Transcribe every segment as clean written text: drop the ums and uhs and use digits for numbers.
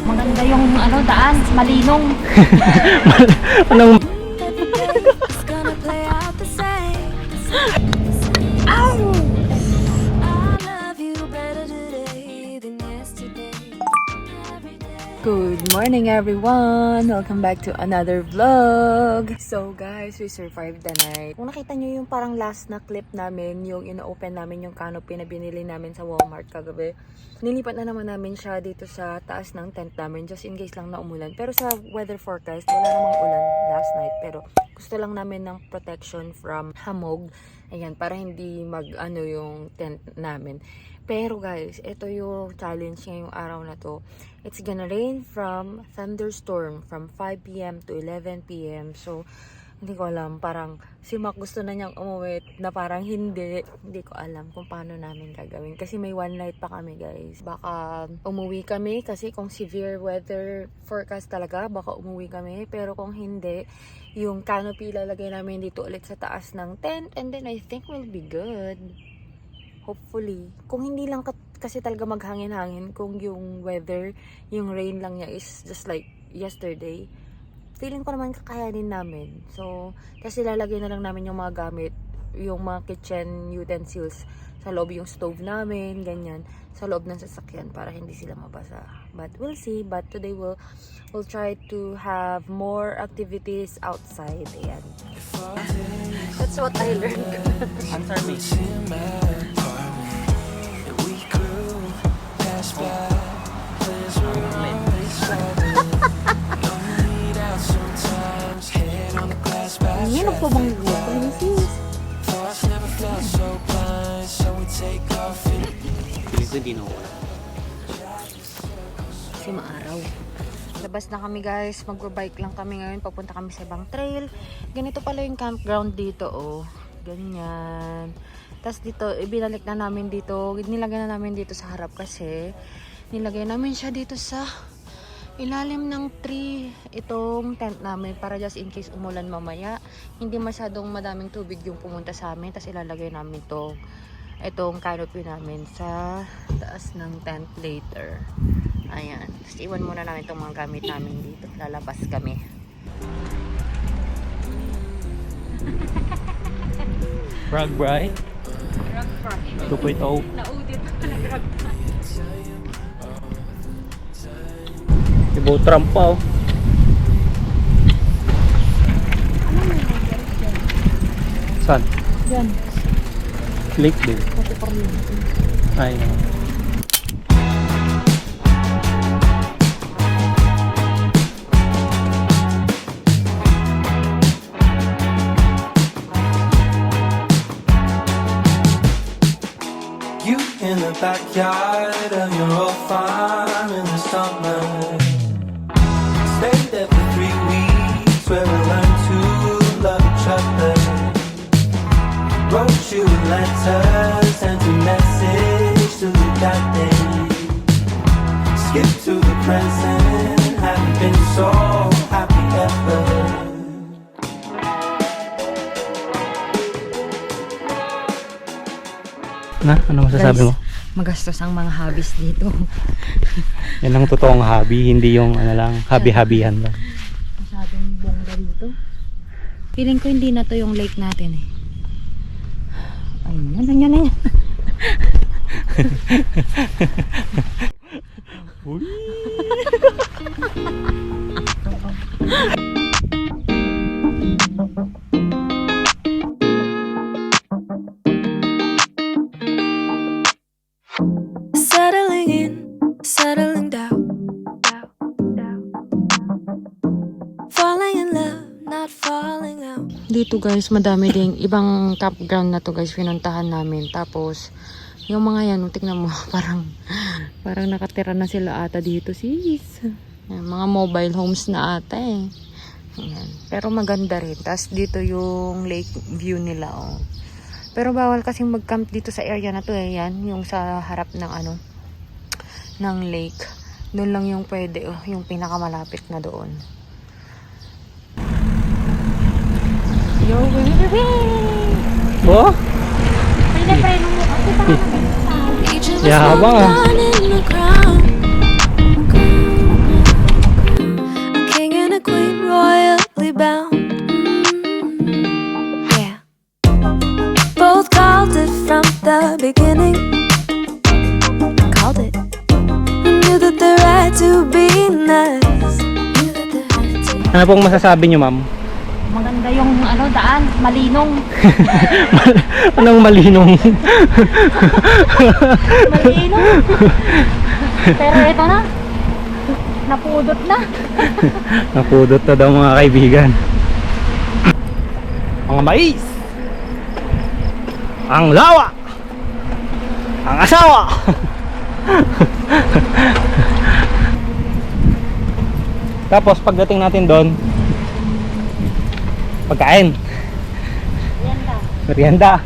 Maganda yung ano, daan, malinong. Anong... Good morning everyone! Welcome back to another vlog! So guys, we survived the night. Kung nakita nyo yung parang last na clip namin, yung ino-open namin yung canopy na binili namin sa Walmart kagabi. Nilipat na naman namin siya dito sa taas ng tent namin just in case lang na umulan. Pero sa weather forecast, wala namang ulan last night. Pero gusto lang namin ng protection from hamog. Ayan, para hindi mag-ano yung tent namin. Pero guys, ito yung challenge ngayong araw na to. It's gonna rain from thunderstorm from 5 p.m. to 11 p.m. So, hindi ko alam. Parang si Mac gusto na niyang umuwi na parang hindi. Hindi ko alam kung paano namin gagawin. Kasi may one night pa kami guys. Baka umuwi kami kasi kung severe weather forecast talaga, baka umuwi kami. Pero kung hindi, yung canopy lalagay namin dito ulit sa taas ng tent. And then I think we'll be good. Hopefully. Kung hindi lang kasi talaga maghangin-hangin, kung yung weather, yung rain lang niya is just like yesterday, feeling ko naman kakayanin namin. So, kasi lalagay na lang namin yung mga gamit, yung mga kitchen utensils sa loob, yung stove namin, ganyan, sa loob ng sasakyan para hindi sila mabasa. But we'll see. But today we'll try to have more activities outside. Ayan. That's what I learned. Answer me. Yan ang pabanggo. Feeling ko hindi na ako. Kasi maaraw. Labas na kami guys. Magbe-bike lang kami ngayon. Papunta kami sa ibang trail. Ganito pala yung campground dito oh. Ganyan. Tapos dito, ibinalik na namin dito. Nilagay na namin dito sa harap kasi nilagay namin siya dito sa ilalim ng tree itong tent namin para just in case umulan mamaya. Hindi masyadong madaming tubig yung pumunta sa amin. Tapos ilalagay namin itong canopy namin sa taas ng tent later. Ayan. Tapos iwan muna namin itong mga gamit namin dito. Lalabas kami. Frog Bright. Frog fry. 2.0. Naudit pa na frog fry. Ibo Trump pa oh. Saan? Yan. Lake din. Kasi parang Ay no. You in the backyard of your old farm in the summer. Stayed there for 3 weeks where we learned to love each other. Wrote you letters, sent a message to that day. Skip to the present, haven't been so happy ever. Na, ano masasabi mo? Magastos ang mga hobbies dito. Yan ang totoong hobby, hindi yung ano lang, hobby-hobbyhan lang. Masyadong bongga dito. Feeling ko hindi na to yung lake natin eh. Ayun, yan. Uy! Settling in, settling down. Falling in love, not falling out. Dito guys, madami ding ibang campground na to guys, pinuntahan namin. Tapos, yung mga yan, tingnan mo, parang nakatira na sila ata dito sis. Yan, mga mobile homes na ata eh. Ayan. Pero maganda rin. Tapos dito yung lake view nila oh. Pero bawal kasing mag-camp dito sa area na to eh. Yan, yung sa harap ng ng lake. Doon lang yung pwede oh, yung pinakamalapit na doon. Yo, baby! Oh? Pwede mo kasi parang Yabang ah. to be nice. You got the attitude. Ano pong masasabi nyo, ma'am? Maganda yung ano daan, malinong. Anong malinong? Malinong. Pero ito na. Napudot na. Napudot na daw mga kaibigan. Mga mais, ang lawa, ang asawa. Tapos pagdating natin doon, pagkain, merienda.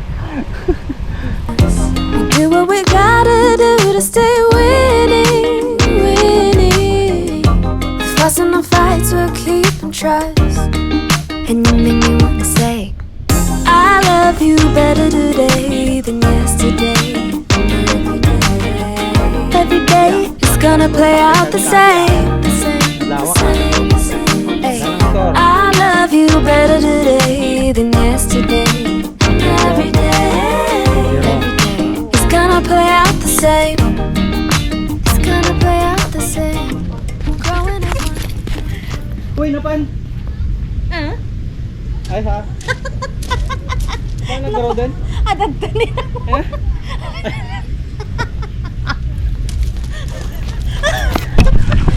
Do what we gotta do to stay winning, winning. Fussing on fights, we'll keep and trust. And you make me wanna say, I love you better today than yesterday. Every day is gonna play out the same. Hey, I love you better today than yesterday. Every day is gonna play out the same. It's gonna play out the same. Growing up. Uy, napan? Ay, ha? Saan nagkaroon din? Adagdanin ako.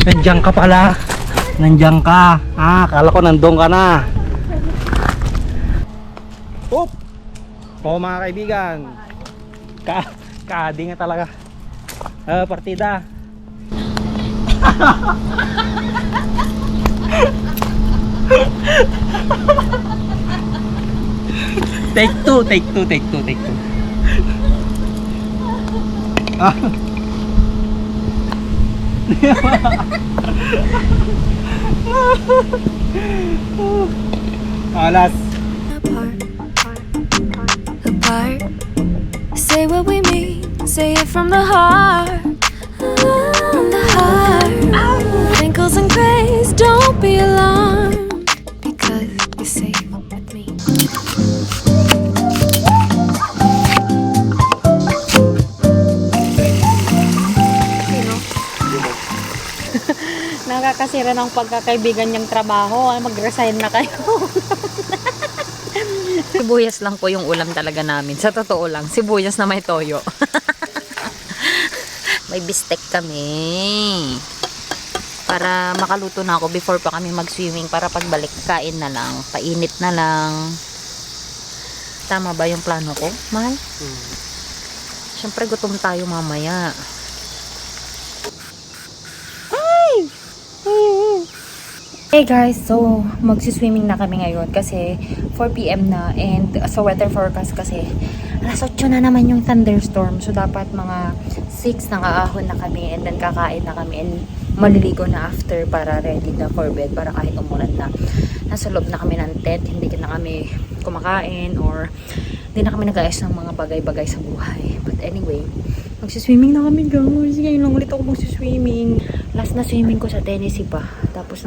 Nandiyan ka pala. Nandiyan ka. Akala ko nandun ka na. Oop! Oo mga kaibigan. Kaadi nga talaga. Partida. Take two. Alas. Apart. Say what we mean. Say it from the heart. From the heart. Wrinkles and grays, don't be alarmed, because you're safe with me. Nakakasira ng pagkakaibigan niyang trabaho. Mag-resign na kayo. Sibuyas lang po yung ulam talaga namin. Sa totoo lang, sibuyas na may toyo. May bistek kami. Para makaluto na ako before pa kami mag-swimming. Para pagbalik, kain na lang. Painit na lang. Tama ba yung plano ko, mahal? Siyempre gutom tayo mamaya. Hey guys, so magsiswimming na kami ngayon kasi 4 PM na, and sa weather forecast kasi alas 8 na naman yung thunderstorm, so dapat mga 6 nang aahon na kami, and then kakain na kami and maliligo na after para ready na for bed, para kahit umulan na nasa loob na kami ng tent, hindi na kami kumakain or hindi na kami nag-ayos ng mga bagay-bagay sa buhay. But anyway, magsiswimming na kami guys. Ngayon lang ulit ako magsiswimming. Last na swimming ko sa Tennessee pa. Tapos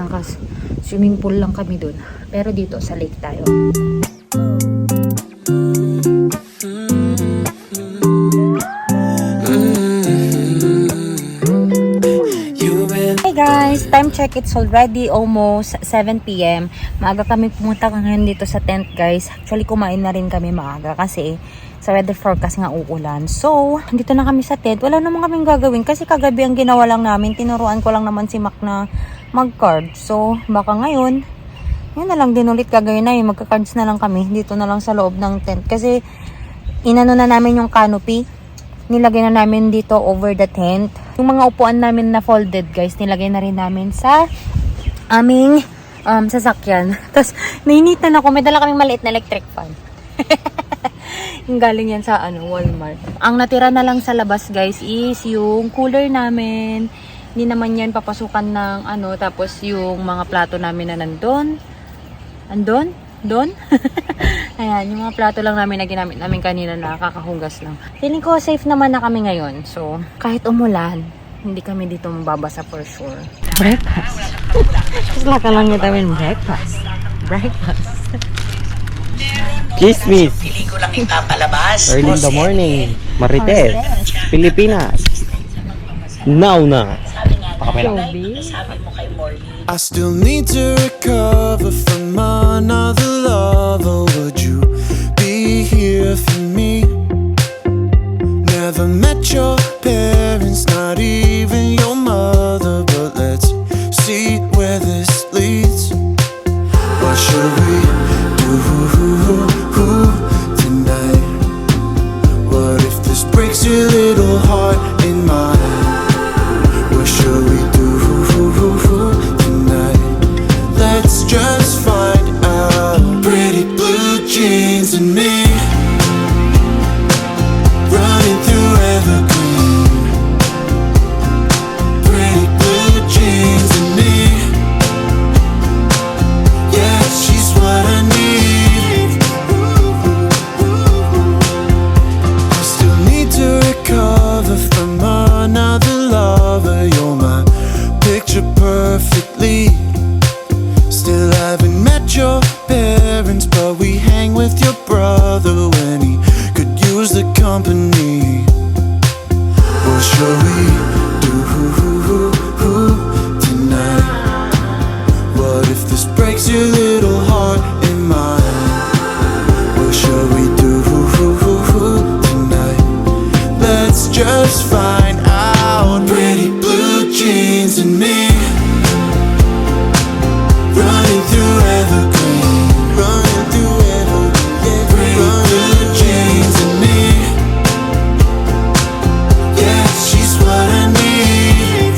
swimming pool lang kami dun. Pero dito sa lake tayo. Hey guys, time check, it's already almost 7 PM. Maaga kami pumunta ngayon dito sa tent guys. Actually kumain na rin kami maaga kasi sa weather forecast nga uulan. So, dito na kami sa tent. Wala naman kaming gagawin kasi kagabi ang ginawa lang namin. Tinuruan ko lang naman si Mac na mag-card. So, baka ngayon, yun na lang din ulit gagawin na yun. Magka-cards na lang kami. Dito na lang sa loob ng tent. Kasi, inano na namin yung canopy. Nilagay na namin dito over the tent. Yung mga upuan namin na folded guys, nilagay na rin namin sa aming sasakyan. Tapos, nainitan ako. May dala kaming maliit na electric fan. Yung galing yan sa Walmart. Ang natira na lang sa labas guys is yung cooler namin. Hindi naman yan papasukan ng tapos yung mga plato namin na nandun. Doon? Ayan, yung mga plato lang namin na ginamit namin kanina na kakahugas lang. Feeling ko safe naman na kami ngayon. So, kahit umulan, hindi kami dito mababasa for sure. Breakfast. Gusto ka lang nyo namin breakfast. Chismis. Pili ko lang ipapalabas. Early in the morning. Marites. Pilipinas. Now na. Okay lang. Sabi mo kay Morley. I still need to recover from another lover. Would you be here for me? Never met your parents, not even your mother. But let's see where this leads. What should we do tonight? What if this breaks your little heart in mine? What should we do tonight? Let's just find out. Pretty blue jeans and me, running through evergreen. Pretty blue jeans and me, yeah, she's what I need. I still need to recover from another lover. You're my picture perfectly. Still haven't met your parents, but we hang with your brother when he could use the company. What shall we do tonight? What if this breaks your little heart in mine? What shall we do tonight? Let's just find out. Pretty blue jeans and me, running through evergreen. Running through evergreen. Pretty blue jeans and me, yeah, she's what I need.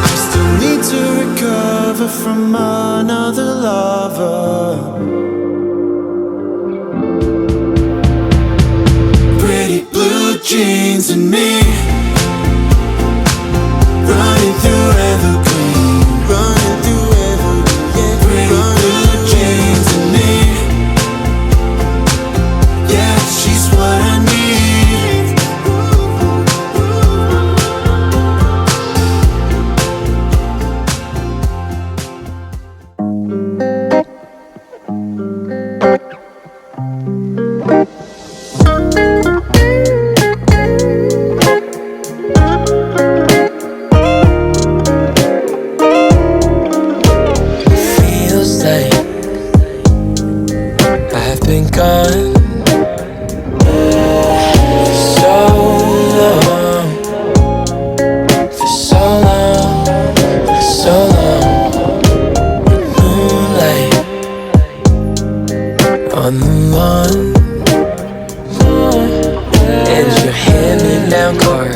I still need to recover from another lover. Pretty blue jeans and me, running through evergreen. Running through evergreen. Pretty blue jeans and me, yeah, she's what I need. Feels like I've been gone for so long, for so long, for so long. Moonlight on the lawn, and your hand-me-down car